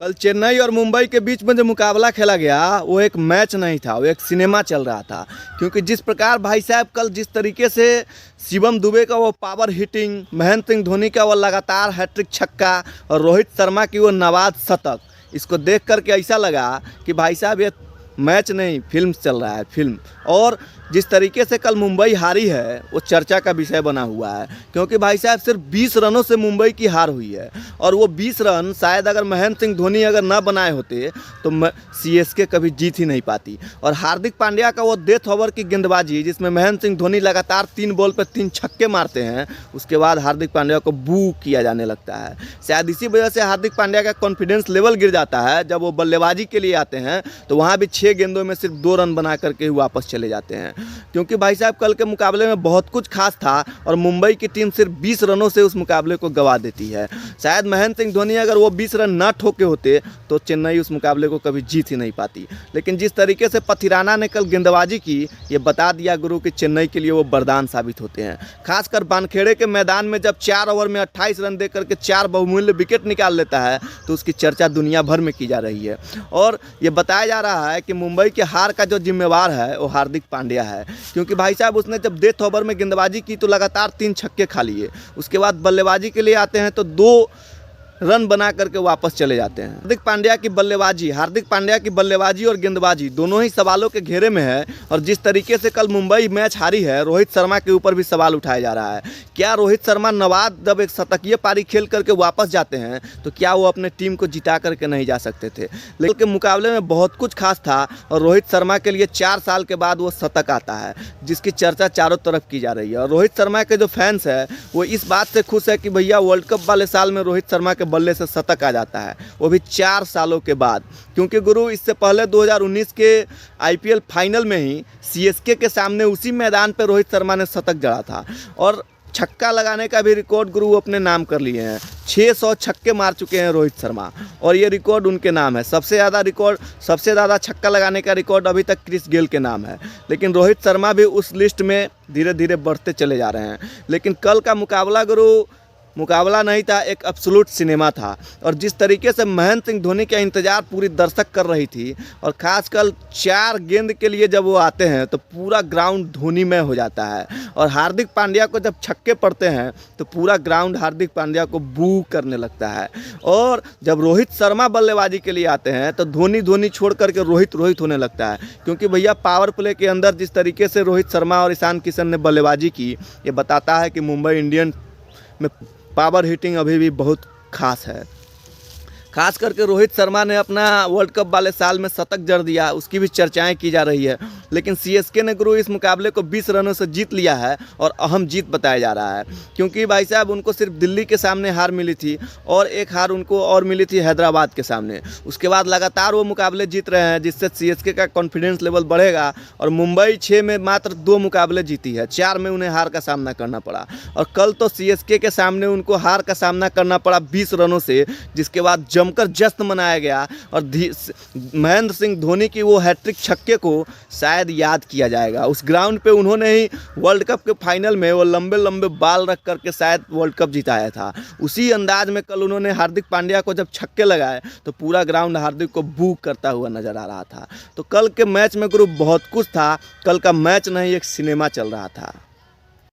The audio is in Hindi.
कल चेन्नई और मुंबई के बीच में जो मुकाबला खेला गया वो एक मैच नहीं था, वो एक सिनेमा चल रहा था। क्योंकि जिस प्रकार भाई साहब कल जिस तरीके से शिवम दुबे का वो पावर हिटिंग, महेंद्र सिंह धोनी का वो लगातार हैट्रिक छक्का और रोहित शर्मा की वो नवाज शतक, इसको देख करके ऐसा लगा कि भाई साहब ये मैच नहीं फिल्म चल रहा है, फिल्म। और जिस तरीके से कल मुंबई हारी है वो चर्चा का विषय बना हुआ है। क्योंकि भाई साहब सिर्फ 20 रनों से मुंबई की हार हुई है और वो 20 रन शायद अगर महेंद्र सिंह धोनी अगर ना बनाए होते तो सीएसके कभी जीत ही नहीं पाती। और हार्दिक पांड्या का वो डेथ ओवर की गेंदबाजी जिसमें महेंद्र सिंह धोनी लगातार 3 बॉल पर 3 छक्के मारते हैं, उसके बाद हार्दिक पांड्या को बू किया जाने लगता है। शायद इसी वजह से हार्दिक पांड्या का कॉन्फिडेंस लेवल गिर जाता है। जब वो बल्लेबाजी के लिए आते हैं तो वहाँ भी 6 गेंदों में सिर्फ 2 रन बना करके ही वापस चले जाते हैं। क्योंकि भाई साहब कल के मुकाबले में बहुत कुछ खास था और मुंबई की टीम सिर्फ 20 रनों से उस मुकाबले को गंवा देती है। शायद महेंद्र सिंह धोनी अगर वो 20 रन ना ठोके होते तो चेन्नई उस मुकाबले को कभी जीत ही नहीं पाती। लेकिन जिस तरीके से पथिराना ने कल गेंदबाजी की, ये बता दिया गुरु कि चेन्नई के लिए वो वरदान साबित होते हैं। खासकर वानखेड़े के मैदान में जब 4 ओवर में 28 रन दे करके 4 बहुमूल्य विकेट निकाल लेता है तो उसकी चर्चा दुनिया भर में की जा रही है। और ये बताया जा रहा है कि मुंबई के हार का जो जिम्मेवार है वो हार्दिक पांड्या है। क्योंकि भाई साहब उसने जब डेथ ओवर में गेंदबाजी की तो लगातार 3 छक्के खा लिए, उसके बाद बल्लेबाजी के लिए आते हैं तो 2 रन बना करके वापस चले जाते हैं। हार्दिक पांड्या की बल्लेबाजी और गेंदबाजी दोनों ही सवालों के घेरे में है। और जिस तरीके से कल मुंबई मैच हारी है, रोहित शर्मा के ऊपर भी सवाल उठाया जा रहा है। क्या रोहित शर्मा नवाद जब एक शतकीय पारी खेल करके वापस जाते हैं तो क्या वो अपने टीम को जिता करके नहीं जा सकते थे? लेकिन के मुकाबले में बहुत कुछ खास था और रोहित शर्मा के लिए 4 साल के बाद वो शतक आता है जिसकी चर्चा चारों तरफ की जा रही है। और रोहित शर्मा के जो फैंस है वो इस बात से खुश है कि भैया वर्ल्ड कप वाले साल में रोहित शर्मा के बल्ले से शतक आ जाता है, वो भी 4 सालों के बाद। क्योंकि गुरु इससे पहले 2019 के आईपीएल फाइनल में ही सीएसके के सामने उसी मैदान पर रोहित शर्मा ने शतक जड़ा था और छक्का लगाने का भी रिकॉर्ड गुरु अपने नाम कर लिए हैं। 600 छक्के मार चुके हैं रोहित शर्मा और ये रिकॉर्ड उनके नाम है। सबसे ज़्यादा छक्का लगाने का रिकॉर्ड अभी तक क्रिस गेल के नाम है। लेकिन रोहित शर्मा भी उस लिस्ट में धीरे धीरे बढ़ते चले जा रहे हैं। लेकिन कल का मुकाबला गुरु मुकाबला नहीं था, एक एब्सोल्यूट सिनेमा था। और जिस तरीके से महेंद्र सिंह धोनी का इंतज़ार पूरी दर्शक कर रही थी और खासकर 4 गेंद के लिए जब वो आते हैं तो पूरा ग्राउंड धोनीमय हो जाता है। और हार्दिक पांड्या को जब छक्के पड़ते हैं तो पूरा ग्राउंड हार्दिक पांड्या को बू करने लगता है। और जब रोहित शर्मा बल्लेबाजी के लिए आते हैं तो धोनी छोड़ करके रोहित होने लगता है। क्योंकि भैया पावर प्ले के अंदर जिस तरीके से रोहित शर्मा और ईशान किशन ने बल्लेबाजी की, ये बताता है कि मुंबई इंडियंस में पावर हिटिंग अभी भी बहुत खास है। खास करके रोहित शर्मा ने अपना वर्ल्ड कप वाले साल में शतक जड़ दिया, उसकी भी चर्चाएं की जा रही है। लेकिन सीएसके ने गुरु इस मुकाबले को 20 रनों से जीत लिया है और अहम जीत बताया जा रहा है। क्योंकि भाई साहब उनको सिर्फ दिल्ली के सामने हार मिली थी और एक हार उनको और मिली थी हैदराबाद के सामने। उसके बाद लगातार वो मुकाबले जीत रहे हैं जिससे सीएसके का कॉन्फिडेंस लेवल बढ़ेगा। और मुंबई 6 में मात्र 2 मुकाबले जीती है, 4 में उन्हें हार का सामना करना पड़ा। और कल तो सीएसके के सामने उनको हार का सामना करना पड़ा 20 रनों से, जिसके बाद जमकर जश्न मनाया गया। और महेंद्र सिंह धोनी की वो हैट्रिक छक्के को शायद याद किया जाएगा। उस ग्राउंड पे उन्होंने ही वर्ल्ड कप के फाइनल में वो लंबे लंबे बाल रख करके शायद वर्ल्ड कप जिताया था। उसी अंदाज में कल उन्होंने हार्दिक पांड्या को जब छक्के लगाए तो पूरा ग्राउंड हार्दिक को बू करता हुआ नजर आ रहा था। तो कल के मैच में गुरु बहुत कुछ था। कल का मैच नहीं, एक सिनेमा चल रहा था।